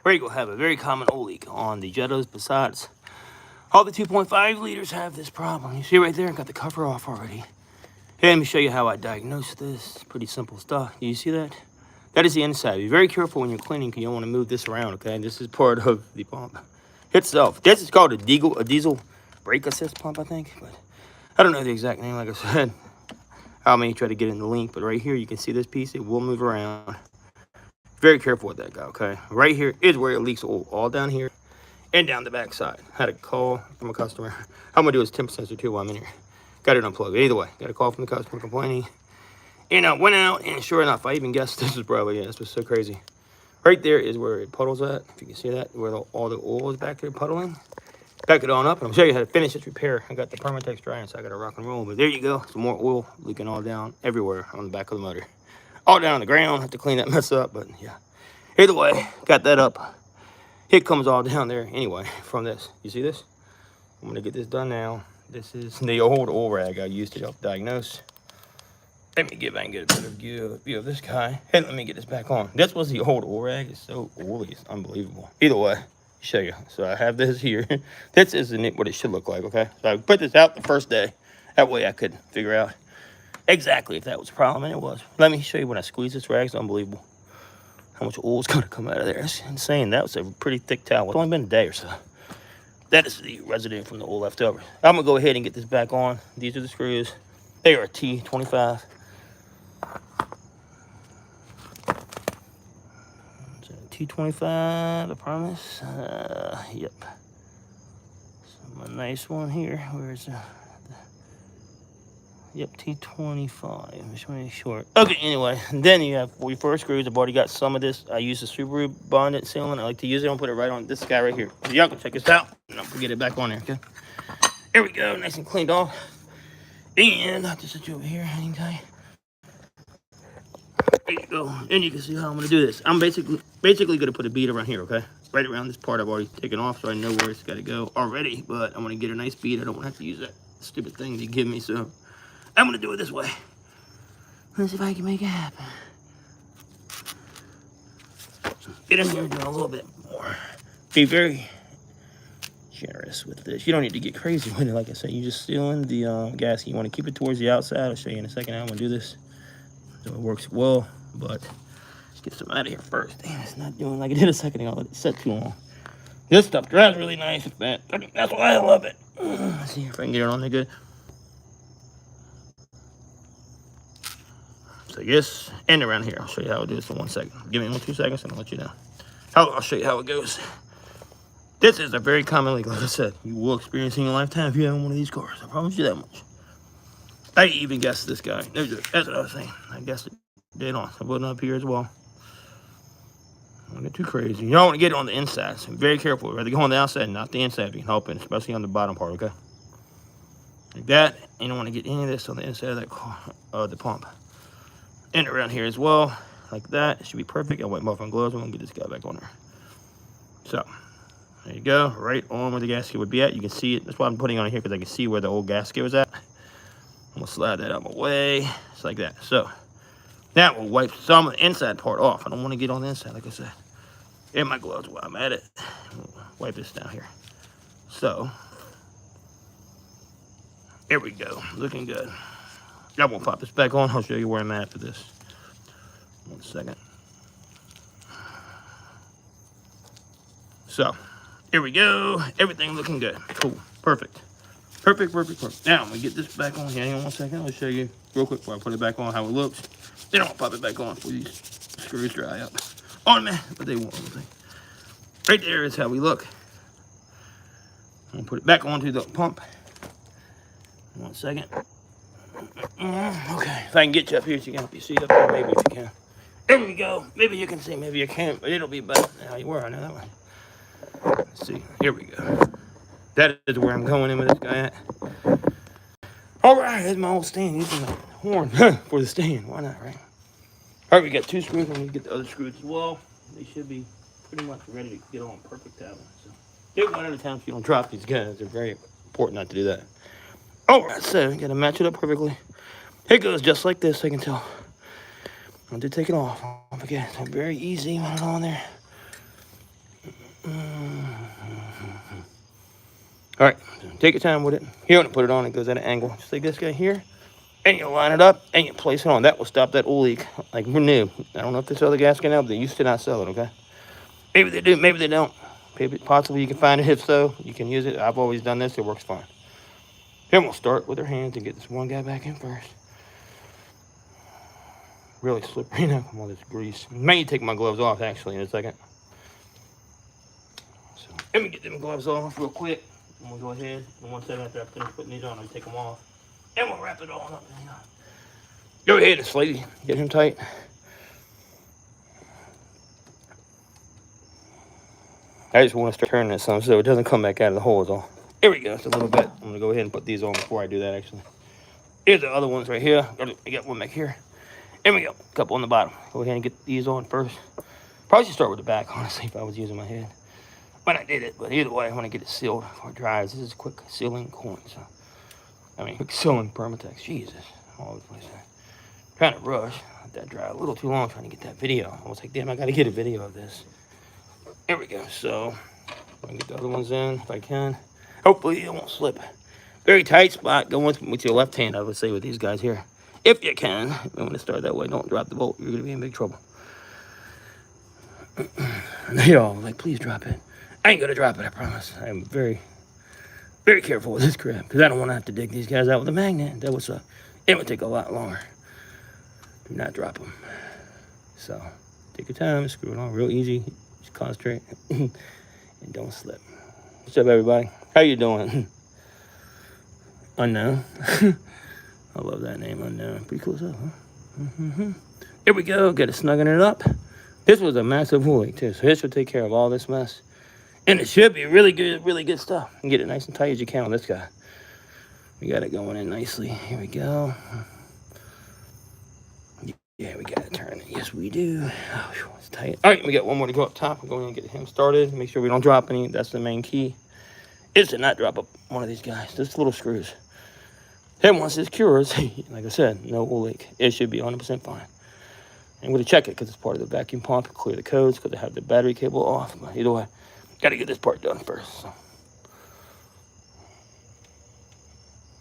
where you will have a very common oil leak on the Jettas, Passats. All the 2.5 liters have this problem. You see right there, I got the cover off already. Hey, let me show you how I diagnose this. It's pretty simple stuff. Do you see that? That is the inside. Be very careful when you're cleaning because you don't want to move this around, okay? This is part of the pump itself. This is called a diesel brake assist pump, I think. But I don't know the exact name, like I said. I may try to get in the link, but right here, you can see this piece. It will move around. Very careful with that guy, okay? Right here is where it leaks oil. All down here and down the back side. Had a call from a customer. I'm going to do his temp sensor too while I'm in here. Got it unplugged. Either way, got a call from the customer complaining. And I went out, and sure enough, I even guessed this was probably it. This was so crazy. Right there is where it puddles at. If you can see that, where all the oil is back there puddling. Back it on up, and I'll show you how to finish this repair. I got the Permatex drying, so I got to rock and roll. But there you go. Some more oil leaking all down everywhere on the back of the motor. All down on the ground. Have to clean that mess up, but yeah. Either way, got that up. It comes all down there anyway from this. You see this? I'm going to get this done now. This is the old oil rag I used to help diagnose. Let me get back and get a better view of this guy. Hey, let me get this back on. This was the old oil rag. It's so oily. It's unbelievable. Either way, show you. So I have this here. This isn't what it should look like, okay? So I put this out the first day. That way I could figure out exactly if that was a problem, and it was. Let me show you when I squeeze this rag. It's unbelievable how much oil is going to come out of there. It's insane. That was a pretty thick towel. It's only been a day or so. That is the residue from the oil left over. I'm going to go ahead and get this back on. These are the screws. They are T25. T25, I promise. Yep. So a nice one here. Where's yep, T25. Just make short. Okay, anyway. And then you have 44 screws. I've already got some of this. I use the Subaru bonded sealant. I like to use it. I'll put it right on this guy right here. So y'all can check this out. And I'll get it back on there, okay? Here we go. Nice and cleaned off. And I'll just set you over here. Hang tight. There you go. And you can see how I'm going to do this. I'm basically going to put a bead around here, okay? Right around this part I've already taken off, so I know where it's got to go already. But I'm going to get a nice bead. I don't want to have to use that stupid thing they give me, so I'm going to do it this way. Let's see if I can make it happen. Get in here and do a little bit more. Be very generous with this. You don't need to get crazy with it. Like I said, you just seal in the gasket. You want to keep it towards the outside. I'll show you in a second how I'm going to do this. So it works well, but let's get some out of here first. Damn, it's not doing like it did a second ago. I let it set too long. This stuff dries really nice. That's why I love it. Let's see if I can get it on there good. So yes, and around here. I'll show you how I do this in 1 second. Give me 2 seconds and I'll let you know. I'll show you how it goes. This is a very common leak, like I said. You will experience in your lifetime if you have one of these cars. I promise you that much. I even guessed this guy. That's what I was saying. I guessed it dead on. I put it up here as well. Don't get too crazy. You don't want to get it on the inside. So be very careful. Rather go on the outside, not the inside if you can help it, especially on the bottom part, okay? Like that. You don't want to get any of this on the inside of that car, the pump. And around here as well. Like that. It should be perfect. I'll wipe my gloves. I'm going to get this guy back on there. So, there you go. Right on where the gasket would be at. You can see it. That's why I'm putting it on here, because I can see where the old gasket was at. I'm going to slide that out of my way. Just like that. So, now we'll wipe some of the inside part off. I don't want to get on the inside, like I said. And my gloves while I'm at it. We'll wipe this down here. So, here we go. Looking good. I won't pop this back on. I'll show you where I'm at for this. 1 second. So, here we go. Everything looking good. Cool. Perfect. Perfect. Now, I'm going to get this back on here. Hang on 1 second. I'll show you real quick before I put it back on how it looks. Then I'll pop it back on before these screws dry up. On man, but they won't. Right there is how we look. I'm going to put it back onto the pump. 1 second. Okay. If I can get you up here so you can help you see up there, maybe if you can. There we go. Maybe you can see, maybe you can't, but it'll be better than how you were. I know that one. Let's see. Here we go. That is where I'm going in with this guy at. All right, there's my old stand. Using the horn for the stand. Why not, right? All right, we got 2 screws. I'm going to get the other screws as well. They should be pretty much ready to get on perfect time. So, do it one at a time so you don't drop these guys. They're very important not to do that. All right, so got to match it up perfectly. It goes just like this, I can tell. I did take it off. Don't forget, it's very easy when it's on there. All right, take your time with it. Here, when I put it on, it goes at an angle, just like this guy here. And you line it up, and you place it on. That will stop that oil leak, like new. I don't know if they sell the gasket now, but they used to not sell it, okay? Maybe they do, maybe they don't. Maybe, possibly you can find it. If so, you can use it. I've always done this. It works fine. Then we'll start with our hands and get this one guy back in first. Really slippery now from all this grease. May take my gloves off, actually, in a second. So, let me get them gloves off real quick. And we'll go ahead. And once after I finish putting these on, I'll take them off. And we'll wrap it all up. Go ahead and slightly get him tight. I just want to start turning this some so it doesn't come back out of the hole is all. Here we go, just a little bit. I'm gonna go ahead and put these on before I do that actually. Here's the other ones right here. I got one back here. Here we go, a couple on the bottom. Go ahead and get these on first. Probably should start with the back, honestly, if I was using my head. When I did it, but either way, I want to get it sealed before it dries. This is quick sealing coin, so. Quick sealing Permatex, Jesus. All over the place. Trying to rush, let that dry a little too long, trying to get that video. I was like, damn, I gotta get a video of this. There we go, so I'm gonna get the other ones in if I can. Hopefully it won't slip. Very tight spot, go with your left hand, I would say, with these guys here. If you can, I'm gonna start that way, don't drop the bolt, you're gonna be in big trouble. They all like, please drop it. I ain't gonna drop it, I promise. I'm very, very careful with this crap, because I don't wanna have to dig these guys out with a magnet. That would suck. It would take a lot longer. Do not drop them. So take your time, screw it on real easy. Just concentrate and don't slip. What's up, everybody? How you doing? Unknown. I love that name, Unknown. Pretty cool stuff, huh? Here we go. Got it snugging it up. This was a massive leak too, so this will take care of all this mess. And it should be really good stuff. And get it nice and tight as you can on this guy. We got it going in nicely. Here we go. Yeah, we got it turning. Yes, we do. Oh, it's tight. All right, we got one more to go up top. I'm going to get him started. Make sure we don't drop any. That's the main key. Is to not drop up one of these guys. Just little screws. Then once this cures, like I said, no oil leak. It should be 100% fine. I'm going to check it because it's part of the vacuum pump. Clear the codes because I have the battery cable off. But either way, got to get this part done first. So.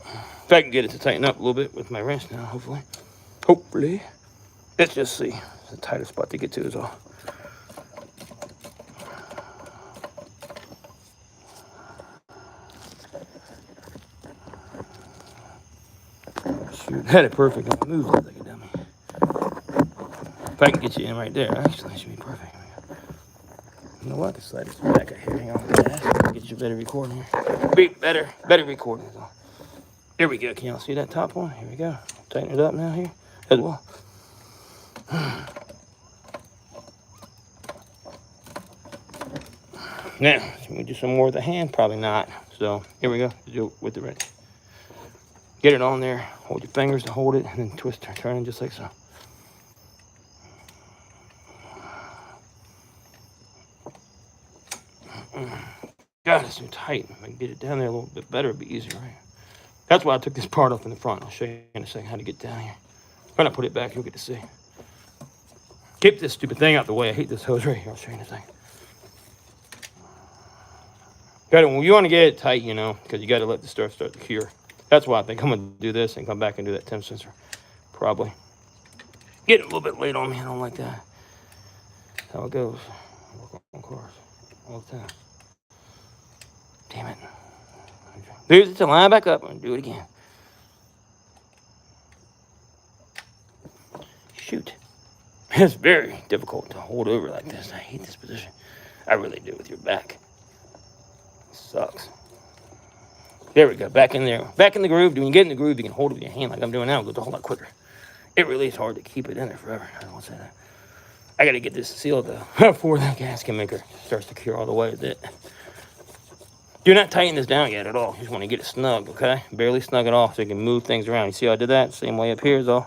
If I can get it to tighten up a little bit with my wrench now, hopefully. Hopefully. Let's just see. It's a tighter spot to get to is all. Shoot, had it perfect. It moved like a dummy. If I can get you in right there, actually, it should be perfect. You know what? I can slide this back out here. Hang on to that. Get you better recording here. Be better recording is all. Here we go. Can y'all see that top one? Here we go. Tighten it up now here as well. Now, can we do some more with the hand? Probably not. So, here we go. Do it with the wrench. Get it on there. Hold your fingers to hold it, and then twist and turn it just like so. God, it's so tight. If I can get it down there a little bit better, it'd be easier, right? That's why I took this part off in the front. I'll show you in a second how to get down here. When I put it back, you'll get to see. Keep this stupid thing out the way. I hate this hose right here. I'll show you in a second. When you want to get it tight, you know, because you got to let the stuff start to cure. That's why I think I'm going to do this and come back and do that temp sensor. Probably. Getting a little bit late on me. I don't like that. That's how it goes. I work on cars all the time. Damn it. Lose it to line back up and do it again. Shoot. It's very difficult to hold over like this. I hate this position. I really do with your back. It sucks. There we go. Back in there. Back in the groove. When you get in the groove, you can hold it with your hand like I'm doing now. It goes a whole lot quicker. It really is hard to keep it in there forever. I don't want to say that. I got to get this sealed though before that gasket maker starts to cure all the way with it. Do not tighten this down yet at all. You just want to get it snug, okay? Barely snug it off so you can move things around. You see how I did that? Same way up here is all.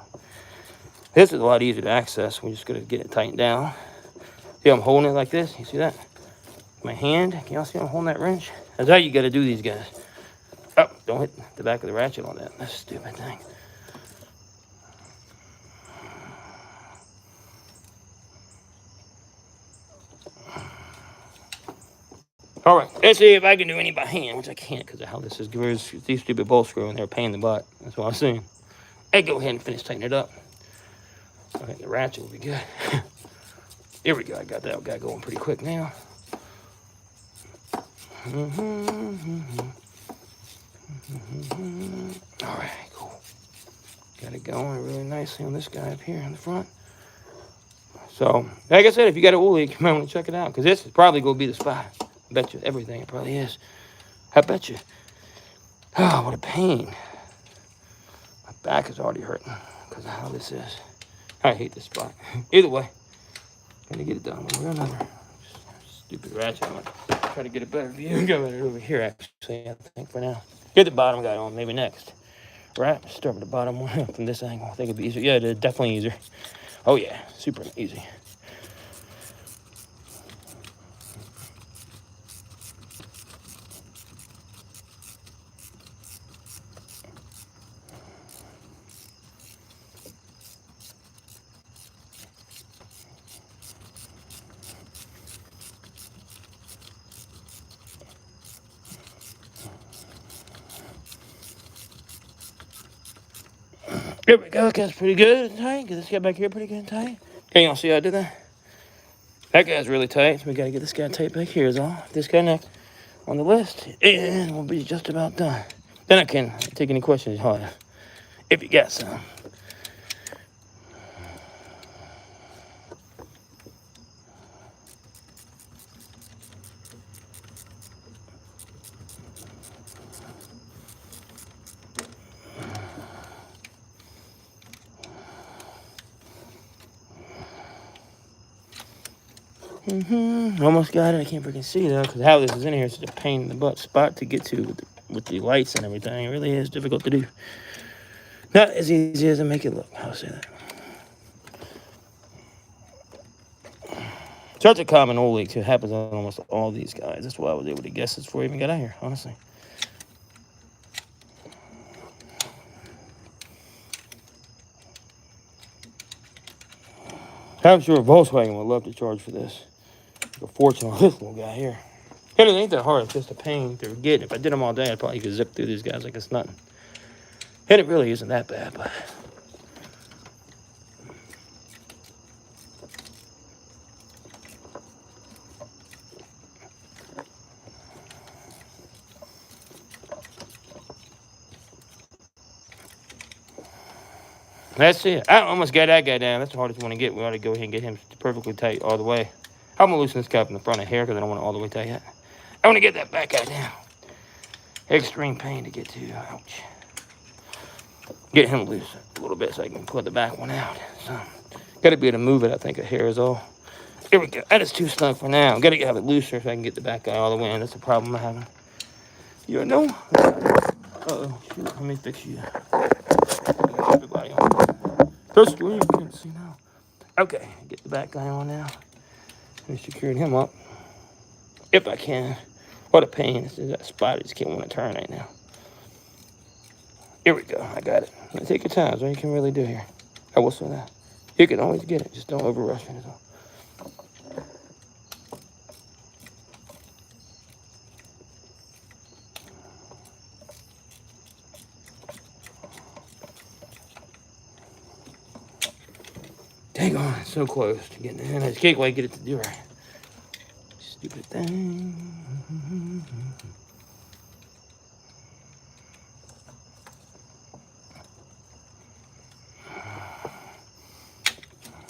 This is a lot easier to access. We're just going to get it tightened down. See, I'm holding it like this. You see that? My hand. Can y'all see I'm holding that wrench? That's how you got to do these guys. Oh, don't hit the back of the ratchet on that. That's a stupid thing. All right, let's see if I can do any by hand, which I can't because of how this is. These stupid bolt screw and they're a pain in the butt. That's what I'm saying. Hey, go ahead and finish tightening it up. I think the ratchet will be good. Here we go. I got that guy going pretty quick now. All right, cool. Got it going really nicely on this guy up here in the front. So, like I said, if you got an oil leak, you might want to check it out because this is probably going to be the spot. I bet you everything it probably is. I bet you. Oh, what a pain. My back is already hurting because of how this is. I hate this spot. Either way, gotta get it done one way or another. Stupid ratchet. I'm gonna try to get a better view. Go over here, actually, I think, for now. Get the bottom guy on, maybe next. Right? Start with the bottom one from this angle. I think it'd be easier. Yeah, it is definitely easier. Oh, yeah, super easy. There we go. That's pretty good and tight. Get this guy back here pretty good and tight. Okay, y'all see how I did that? That guy's really tight. So we gotta get this guy tight back here is all. This guy next on the list. And we'll be just about done. Then I can take any questions, if you got some. Almost got it. I can't freaking see though, because how this is in here is such a pain in the butt spot to get to with the lights and everything. It really is difficult to do. Not as easy as I make it look. I'll say that. Such a common oil leak. It happens on almost all these guys. That's why I was able to guess this before I even got out here, honestly. I'm sure Volkswagen would love to charge for this. A fortune on this little guy here. And it ain't that hard. It's just a pain to get. If I did them all day, I probably could zip through these guys like it's nothing. And it really isn't that bad, but... That's it. I almost got that guy down. That's the hardest one to get. We ought to go ahead and get him perfectly tight all the way. I'm going to loosen this guy from the front of here because I don't want it all the way tight yet. I want to get that back guy down. Extreme pain to get to. Ouch. Get him loose a little bit so I can pull the back one out. So, got to be able to move it, I think, a hair is all. Here we go. That is too snug for now. Got to have it looser so I can get the back guy all the way in. That's the problem I'm having. You know? Uh-oh. Shoot. Let me fix you. Everybody on. First screen, you can't see now. Okay. Get the back guy on now. And securing him up. If I can. What a pain. This is that spot I just can't want to turn right now. Here we go. I got it. Now take your time. That's all you can really do here. I will say that. You can always get it. Just don't over rush it at all. Dang on, so close to getting it in. I just can't quite get it to do right. Stupid thing.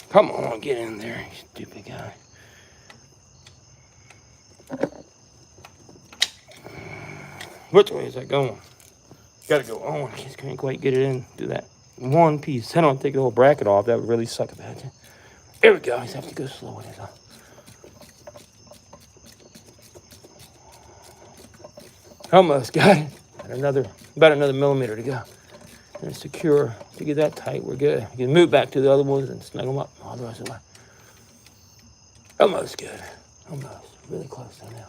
Come on, get in there, you stupid guy. Which way is that going? Gotta go on. I just can't quite get it in through that one piece. I don't take the whole bracket off. That would really suck about it. There we go. I just have to go slow with it. Almost got it. About another millimeter to go. And secure. To get that tight, we're good. You can move back to the other ones and snug them up all the rest of the way. Almost good. Almost. Really close though now.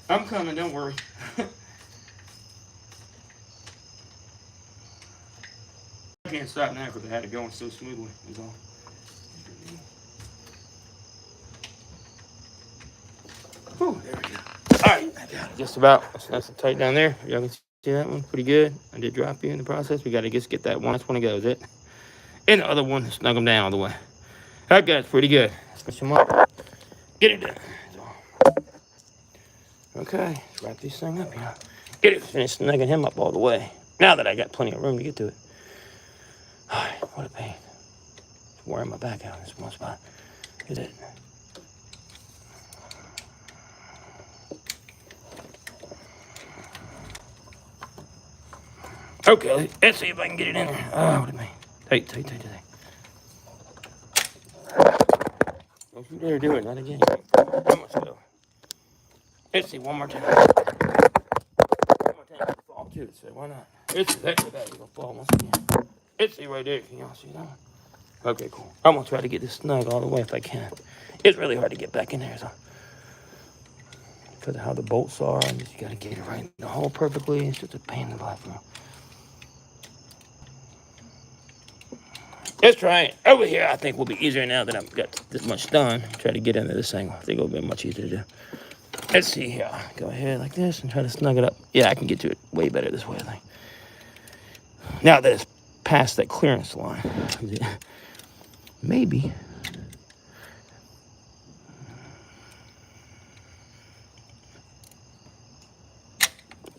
I'm coming, don't worry. I can't stop now because I had it going so smoothly, is all. Whew, there we go. Alright, I got it just about. That's nice and tight down there. Y'all can see that one pretty good. I did drop you in the process. We got to just get that one. That's when it goes, it. And the other one, snug them down all the way. That guy's pretty good. Switch them up. Get it done. Okay, let's wrap this thing up here. Get it finished snugging him up all the way. Now that I got plenty of room to get to it. Alright, what a pain. It's wearing my back out in this one spot. Is it? Okay, let's see if I can get it in there. Oh, what a pain. Tight. Don't you dare do it, not again. Let's go. Let's see, one more time. One more time, it'll fall too, so why not? Let's see, it'll fall once again. Let's see right there, can y'all see that one? Okay, cool. I'm gonna try to get this snug all the way if I can. It's really hard to get back in there, so. Because of how the bolts are, and you gotta get it right in the hole perfectly. It's just a pain in the butt, bro. Let's try it. Over here, I think will be easier now that I've got this much done. Try to get into this angle. I think it'll be much easier to do. Let's see here. Go ahead like this and try to snug it up. Yeah, I can get to it way better this way, I think. Now that it's past that clearance line. Maybe.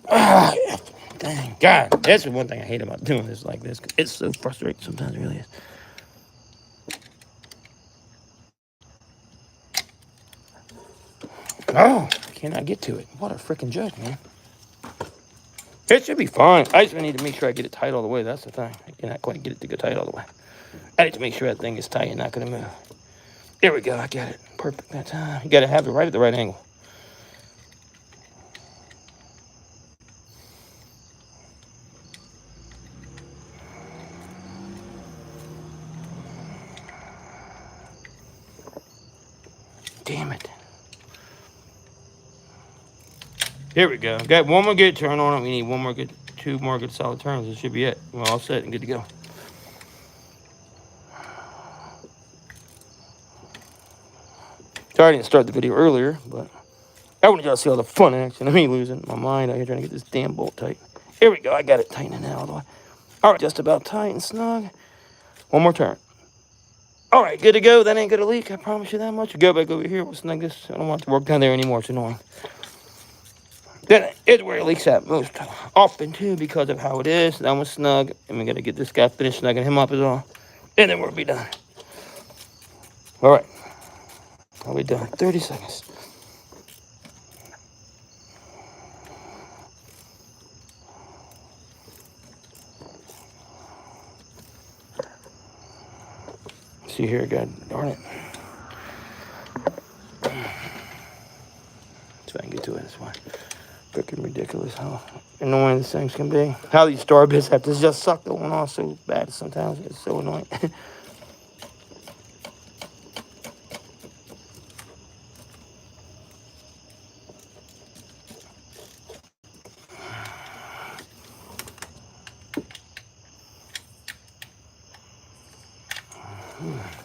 Ah, dang, God. That's the one thing I hate about doing this like this. It's so frustrating sometimes, it really is. Oh, I cannot get to it. What a freaking joke, man. It should be fine. I just need to make sure I get it tight all the way. That's the thing. I cannot quite get it to go tight all the way. I need to make sure that thing is tight and not going to move. There we go. I got it. Perfect that time. You got to have it right at the right angle. Damn it. Here we go. Got one more good turn on it. We need two more good solid turns. This should be it. We're all set and good to go. Sorry I didn't start the video earlier, but I wanted y'all to see all the fun action of me losing my mind out here trying to get this damn bolt tight. Here we go. I got it tightening now all the way. All right, just about tight and snug. One more turn. All right, good to go. That ain't gonna leak. I promise you that much. Go back over here. We'll snug this. I don't want to work down there anymore. It's annoying. Then it's where it leaks out most often too because of how it is. That one's snug, and we gotta get this guy finished snugging him up as well, and then we'll be done. All right, I'll be done. 30 seconds. See here, God darn it. See if I can get to it this way. Freaking ridiculous how annoying these things can be. How these star bits have to just suck the one off so bad sometimes. It's so annoying.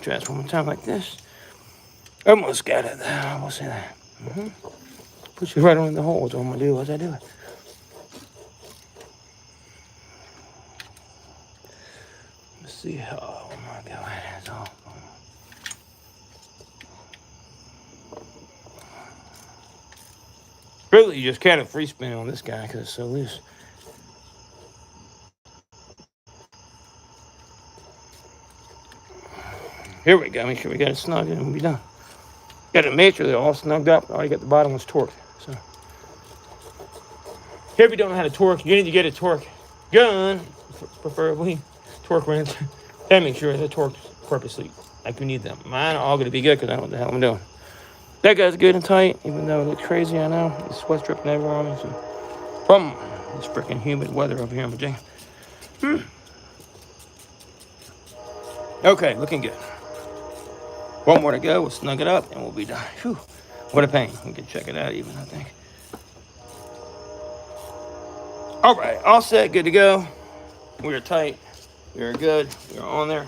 Try this one more time like this. Almost got it. Almost see that. Push it right on in the hole. That's what I'm gonna do as I do it. Let's see. Oh my God, that's all. Really, you just kind of free spin on this guy because it's so loose. Here we go. Make sure we got it snug and we'll be done. Got to make sure they're all snugged up. I already got the bottom ones torqued. So, if you don't know how to torque, you need to get a torque gun, preferably torque wrench, and make sure they're torqued purposely, like you need them. Mine are all going to be good because I don't know what the hell I'm doing. That guy's good and tight, even though it looks crazy, I know. The sweat's dripping everywhere on me. So, from this freaking humid weather over here in Virginia. Okay, looking good. One more to go. We'll snug it up and we'll be done. Whew. What a pain. We can check it out even, I think. All right, all set, good to go. We are tight. We are good. We are on there.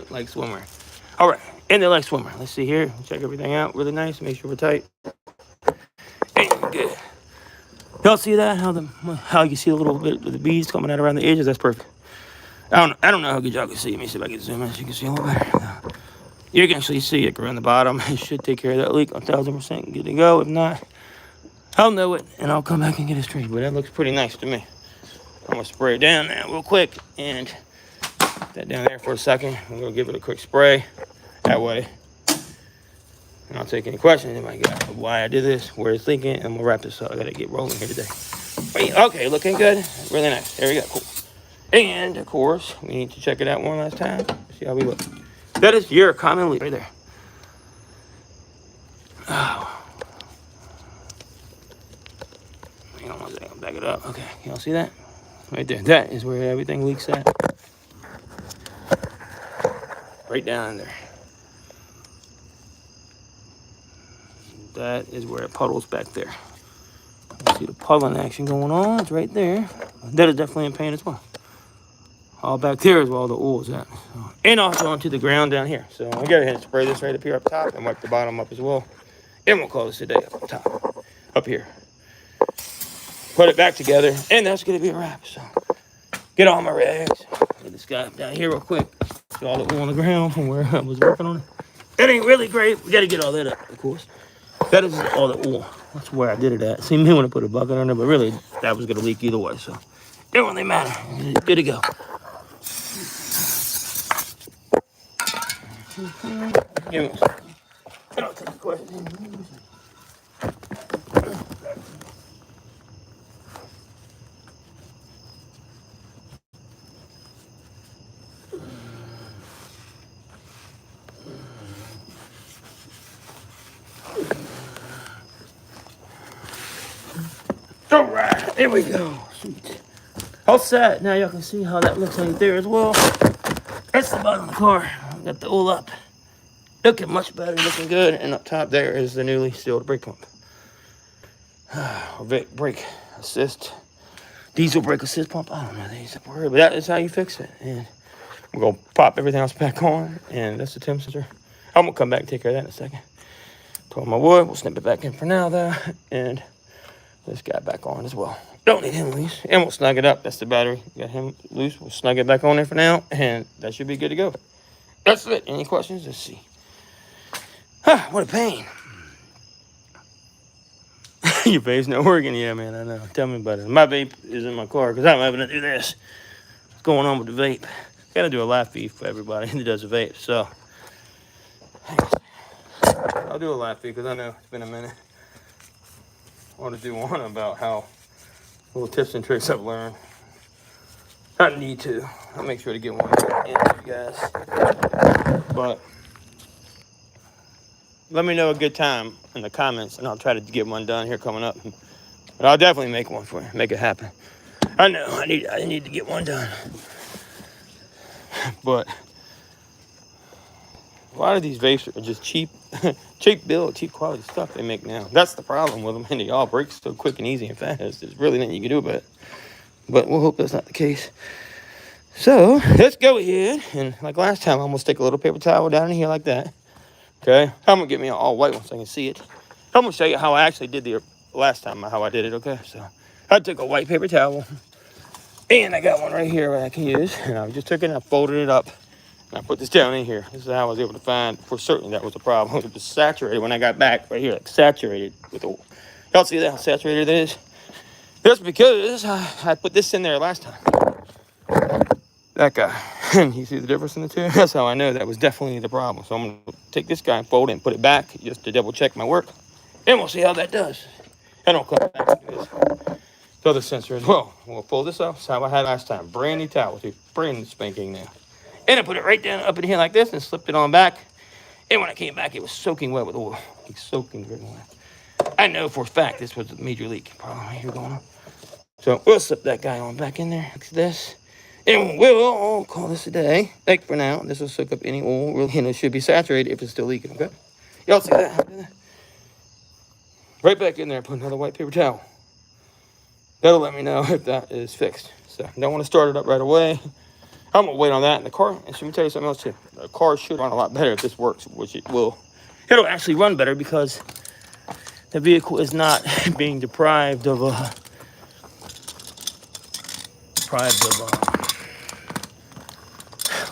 Like swimwear. All right, and they're like swimwear. Let's see here. Check everything out. Really nice. Make sure we're tight. And good. Y'all see that? How you see a little bit of the beads coming out around the edges? That's perfect. I don't know how good y'all can see. Let me see if I can zoom in so you can see a little better. You can actually see it around the bottom. It should take care of that leak 1,000%. Good to go. If not, I'll know it and I'll come back and get it straight. But that looks pretty nice to me. I'm gonna spray it down now real quick and put that down there for a second. I'm gonna give it a quick spray. That way, and I'll take any questions you might got why I did this, where it's leaking, and we'll wrap this up. I gotta get rolling here today. Okay, looking good. Really nice. There we go. Cool. And of course, we need to check it out one last time. See how we look. That is your common leak right there. Oh. Hang on one second. Back it up. Okay, y'all see that? Right there. That is where everything leaks at. Right down there. That is where it puddles back there. You see the puddling action going on. It's right there. That is definitely in pain as well. All back there is where all the oil is at. So, and also onto the ground down here. So I'll go ahead and spray this right up here up top and wipe the bottom up as well. And we'll call this a day up top. Up here. Put it back together. And that's going to be a wrap. So get all my rags. Get this guy down here real quick. Get all the oil on the ground from where I was working on it. That ain't really great. We got to get all that up, of course. That is all the oil. That's where I did it at. See, me want to put a bucket on there, but really that was going to leak either way. So it don't really matter. Good to go. Give me I don't take the question. All right, there we go. Sweet. All set. Now y'all can see how that looks right there as well. That's the bottom of the car. Got the oil up. Looking much better, looking good. And up top there is the newly sealed brake pump. Or brake assist. Diesel brake assist pump. I don't know the exact word, but that is how you fix it. And we're going to pop everything else back on. And that's the temp sensor. I'm going to come back and take care of that in a second. Pull my wood. We'll snip it back in for now, though. And this guy back on as well. Don't need him loose. And we'll snug it up. That's the battery. Got him loose. We'll snug it back on there for now. And that should be good to go. That's it. Any questions? Let's see. What a pain. Your vape's not working. Yeah, man, I know. Tell me about it. My vape is in my car because I'm having to do this. What's going on with the vape? Got to do a live feed for everybody who does a vape. So I'll do a live feed because I know it's been a minute. I want to do one about how little tips and tricks I've learned. I need to. I'll make sure to get one in for you guys. But let me know a good time in the comments, and I'll try to get one done here coming up. But I'll definitely make one for you. Make it happen. I know. I need to get one done. But a lot of these vapes are just cheap build, cheap quality stuff they make now. That's the problem with them, and they all break so quick and easy and fast. There's really nothing you can do about it. But we'll hope that's not the case. So let's go ahead, and like last time, I'm gonna stick a little paper towel down in here like that. Okay, I'm gonna get me an all white one so I can see it. I'm gonna show you how I actually did the last time, how I did it. Okay, so I took a white paper towel, and I got one right here that I can use, and I just took it and I folded it up, and I put this down in here. This is how I was able to find for certain that was a problem. It was saturated when I got back right here, like saturated with oil. Y'all see that how saturated it is? That's because I put this in there last time. That guy. And you see the difference in the two? That's how I know that was definitely the problem. So I'm going to take this guy and fold it and put it back just to double check my work. And we'll see how that does. And I'll come back and do this other sensor as well. We'll fold this up. That's how I had last time. Brand new towel. Brand spanking now. And I put it right down up in here like this and slipped it on back. And when I came back, it was soaking wet with oil. Like soaking very wet. I know for a fact this was a major leak problem right here going on. So we'll slip that guy on back in there. Like this. And we'll call this a day. Like for now, this will soak up any oil. And it should be saturated if it's still leaking, okay? Y'all see that? Right back in there, put another white paper towel. that'll let me know if that is fixed. So I don't want to start it up right away. I'm gonna wait on that. And the car, and let me tell you something else too. The car should run a lot better if this works, which it will. It'll actually run better because the vehicle is not being deprived of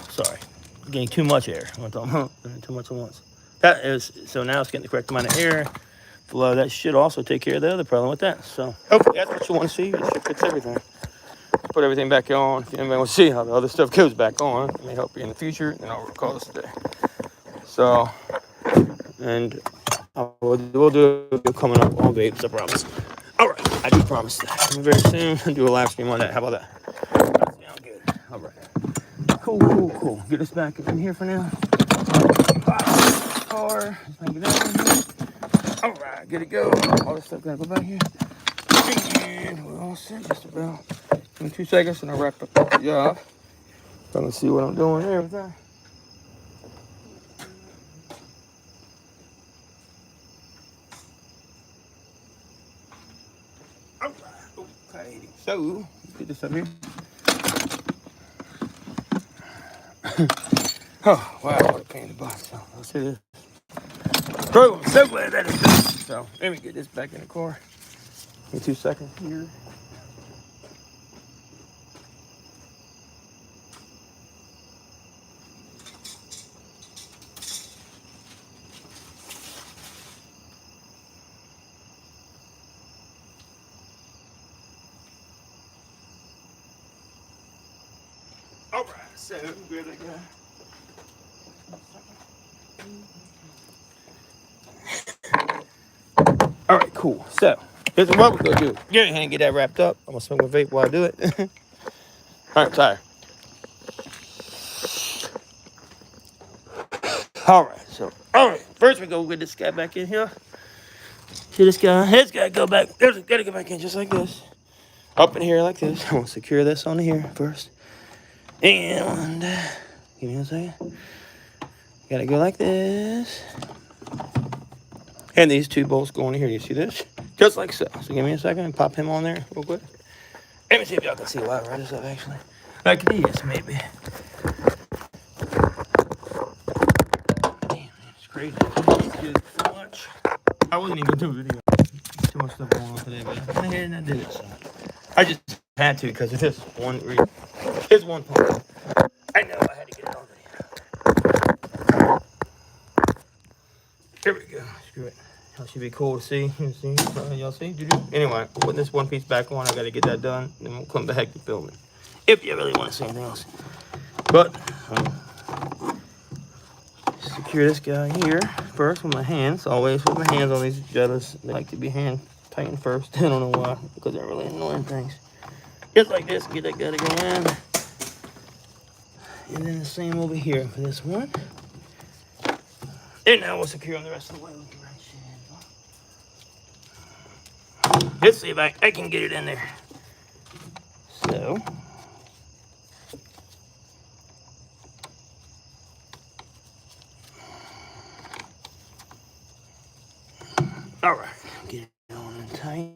sorry, getting too much air. Too much at once. That is, so now it's getting the correct amount of air flow. That should also take care of the other problem with that. So hopefully that's what you want to see. It should fix everything. Put everything back on. If anybody wants to see how the other stuff goes back on, it may help you in the future. And I'll call this today. So, and we'll do it coming up all day, I promise. All right, I do promise that. Very soon, I'll do a live stream on that. How about that? That sounds good. All right. Cool. Get us back in here for now. Car. All right, get it go. All this stuff gotta go back here. And we're all set just about. In 2 seconds, and I'll wrap up the job. Trying to see what I'm doing and everything. All right, okay. So, get this up here. Oh, wow, what a pain in the butt. So, let's see this. Oh, I'm so glad that is done. So, let me get this back in the car. In 2 seconds here. All right, so good again. All right, cool. So, here's what we're gonna do. Get ahead and get that wrapped up. I'm gonna smoke my vape while I do it. All right, sorry. All right. First we go get this guy back in here. See this guy? His gotta go back. Gotta go back in just like this. Up in here like this. I'm gonna secure this on here first. And give me a second. Gotta go like this. And these two bolts go in here. You see this? Just like so. So give me a second and pop him on there real quick. Let me see if y'all can see why I write this up actually. Like this, maybe. Damn, it's crazy. It's so much. I wasn't even doing a video. Too much stuff going on today, but I went ahead and I did it. So I just had to because of this one reason. Here's one part. I know I had to get it on video. Here we go. Screw it. That should be cool to see. Y'all see? Anyway, putting this one piece back on, I gotta get that done. Then we'll come back to film it. If you really want to see anything else. But secure this guy here first with my hands. Always with my hands on these Jettas. They like to be hand tightened first. I don't know why, because they're really annoying things. Just like this, get that guy to go in. And then the same over here for this one. And now we'll secure them the rest of the way with the right hand. Let's see if I can get it in there. So. All right, get it on and tight.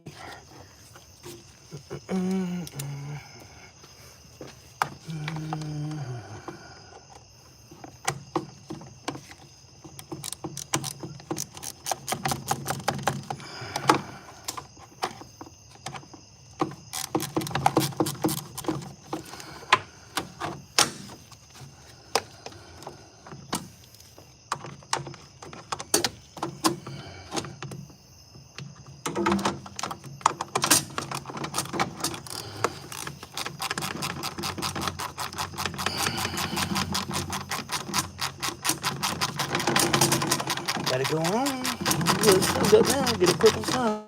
Got it going on. Get it quick and slow.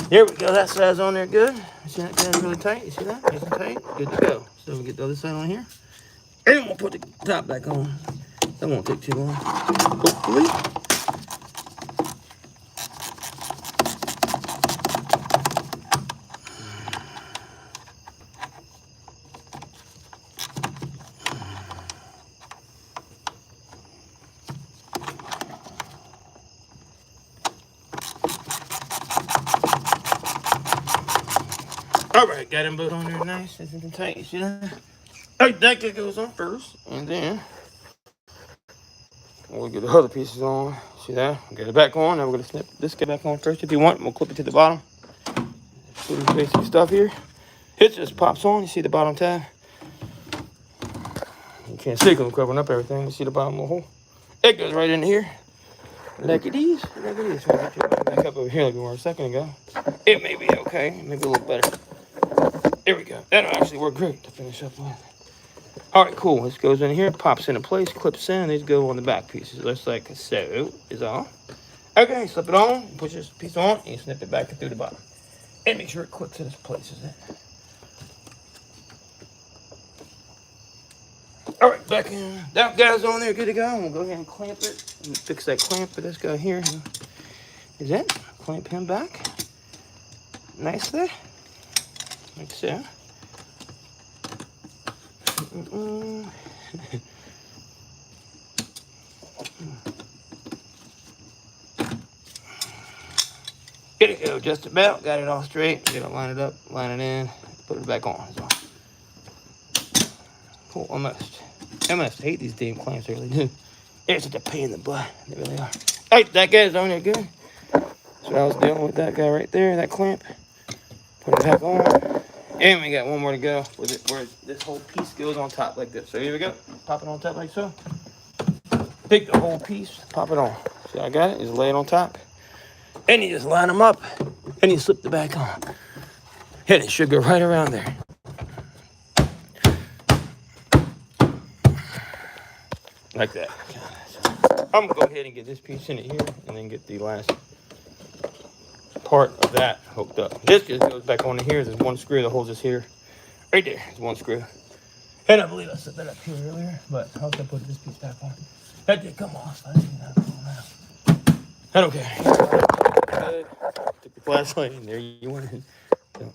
There we go. That side's on there good. See that guy's really tight? You see that? Nice and tight. Good to go. So we'll get the other side on here. And we'll put the top back on. That won't take too long. Hopefully. All right, got them both on there nice, nice and tight. You see that? All right, that guy goes on first, and then we'll get the other pieces on. See that? Get it back on. Now we're gonna snip this guy back on first if you want. We'll clip it to the bottom. Pretty basic stuff here. It just pops on. You see the bottom tab? You can't see because I'm covering up everything. You see the bottom of the hole? It goes right in here. Look at these. Look at these. Back up over here like we were a second ago. It may be okay. Maybe a little better. There we go. That'll actually work great to finish up with. All right, cool. This goes in here, pops into place, clips in. These go on the back pieces. Just like so is all. Okay, slip it on, push this piece on, and you snip it back through the bottom. And make sure it clips in its place, is it? All right, back in. That guy's on there, good to go. We'll go ahead and clamp it. And fix that clamp for this guy here. Is it? Clamp him back. Nicely. Like so. Get it go, just about. Got it all straight. Get it, line it up, line it in, put it back on. So. Cool, almost. I must hate these damn clamps, I really do. They're such a pain in the butt. They really are. All right, that guy's on there good. So I was dealing with that guy right there, that clamp. Put it back on. And we got one more to go where this whole piece goes on top like this. So here we go. Pop it on top like so. Take the whole piece, pop it on. See how I got it? Just lay it on top. And you just line them up. And you slip the back on. And it should go right around there. Like that. I'm gonna go ahead and get this piece in it here and then get the last part of that hooked up. This just goes back on here. There's one screw that holds this here. Right there. There's one screw. And I believe I set that up here earlier, but how can I put this piece back on? That did come off. I didn't know. I don't care. Took the flashlight and there you went.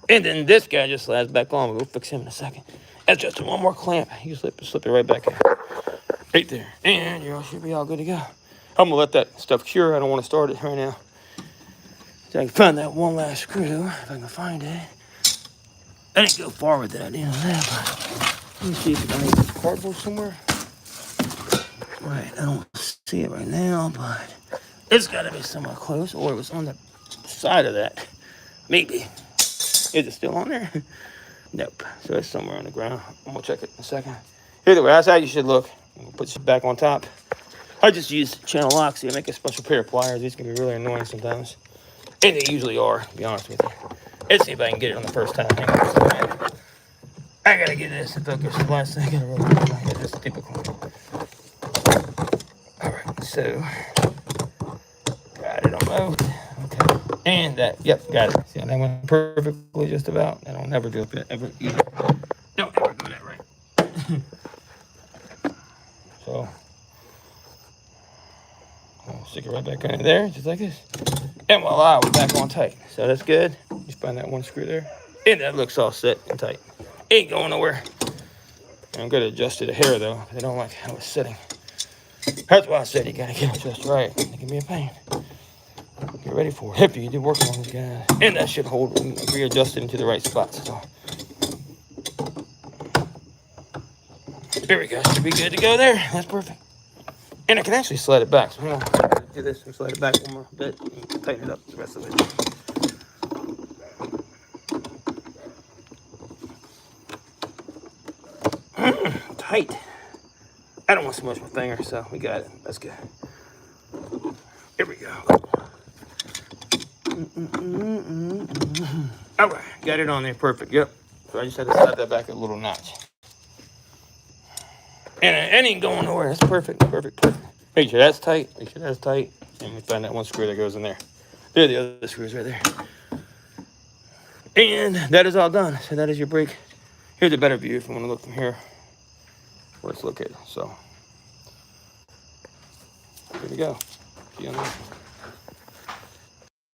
And then this guy just slides back on. We'll fix him in a second. That's just one more clamp. You slip it right back in. Right there. And you should be all good to go. I'm gonna let that stuff cure. I don't want to start it right now. So I can find that one last screw, if I can find it. I didn't go far with that, you know that, but let me see if I can make cardboard somewhere. Right, I don't see it right now, but it's gotta be somewhere close, or it was on the side of that. Maybe. Is it still on there? Nope. So it's somewhere on the ground. I'm gonna check it in a second. Either way, that's how you should look. I'm gonna put it back on top. I just use channel locks here. Make a special pair of pliers. These can be really annoying sometimes. And they usually are, to be honest with you. Let's see if I can get it on the first time. I gotta get this in focus. The last thing I gotta roll it. That's typical. Alright, so got it almost. Okay. And that, yep, got it. See how that went perfectly just about. I don't never do it ever either. Don't ever do that right. So I'll stick it right back in there, just like this. And voila, we're back on tight. So that's good. Just find that one screw there. And that looks all set and tight. Ain't going nowhere. I'm gonna adjust to the hair though. I don't like how it's sitting. That's why I said you gotta get it just right. It can be a pain. Get ready for it. Hippie, you did working on this guy. And that should hold and readjust it into the right spots. So. There we go. Should be good to go there. That's perfect. And I can actually slide it back. So hang on. Do this and slide it back one more bit. And tighten it up the rest of it. Tight. I don't want to smush my finger, so we got it. That's good. Here we go. All right, got it on there. Perfect. Yep. So I just had to slide that back a little notch. And it ain't going nowhere. That's perfect. Perfect. Perfect. Make sure that's tight. Make sure that's tight. And we find that one screw that goes in there. There are the other screws right there. And that is all done. So that is your brake. Here's a better view if you want to look from here where it's located. So here we go. See you on that.